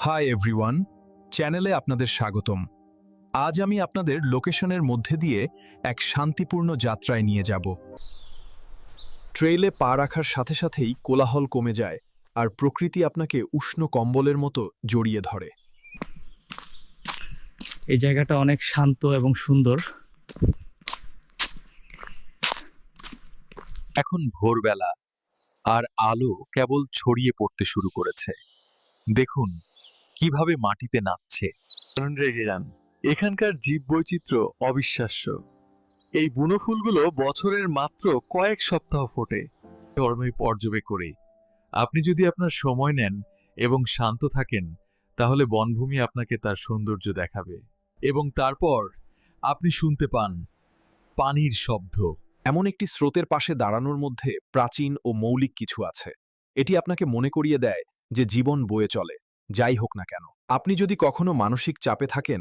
Hi everyone, চ্যানেলে আপনাদের স্বাগতম। আজ আমি আপনাদের লোকেশনের মধ্যে দিয়ে এক শান্তিপূর্ণ যাত্রায় নিয়ে যাব। ট্রেইলে পা রাখার সাথে সাথেই কোলাহল কমে যায় আর প্রকৃতি আপনাকে উষ্ণ কম্বলের মতো জড়িয়ে ধরে। এই জায়গাটা অনেক শান্ত এবং সুন্দর। এখন ভোরবেলা আর আলো কেবল ছড়িয়ে পড়তে শুরু করেছে। দেখুন কিভাবে মাটিতে নাচছে। রেগে যান, এখানকার জীববৈচিত্র্য অবিশ্বাস্য। এই বুনো ফুলগুলো বছরের মাত্র কয়েক সপ্তাহ ফোটে। ধর্মই পর্যবেক্ষণ করে আপনি যদি আপনার সময় নেন এবং শান্ত থাকেন, তাহলে বনভূমি আপনাকে তার সৌন্দর্য দেখাবে। এবং তারপর আপনি শুনতে পান পানির শব্দ। এমন একটি স্রোতের পাশে দাঁড়ানোর মধ্যে প্রাচীন ও মৌলিক কিছু আছে। এটি আপনাকে মনে করিয়ে দেয় যে জীবন বয়ে চলে, যাই হোক না কেন। আপনি যদি কখনো মানসিক চাপে থাকেন,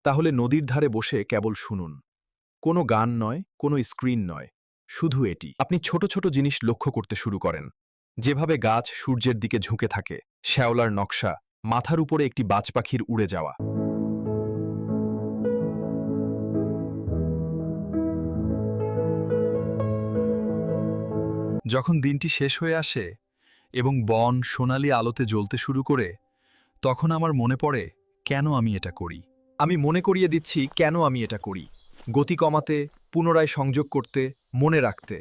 তাহলে নদীর ধারে বসে কেবল শুনুন। কোনো গান নয়, কোনো স্ক্রিন নয়, শুধু এটি। আপনি ছোট ছোট জিনিস লক্ষ্য করতে শুরু করেন, যেভাবে গাছ সূর্যের দিকে ঝুঁকে থাকে, শ্যাওলার নকশা, মাথার উপরে একটি বাজ পাখির উড়ে যাওয়া। যখন দিনটি শেষ হয়ে আসে এবং বন সোনালি আলোতে জ্বলতে শুরু করে, তখন আমার মনে পড়ে কেন আমি এটা করি। আমি মনে করিয়ে দিচ্ছি কেন আমি এটা করি। গতি কমাতে, পুনরায় সংযোগ করতে, মনে রাখতে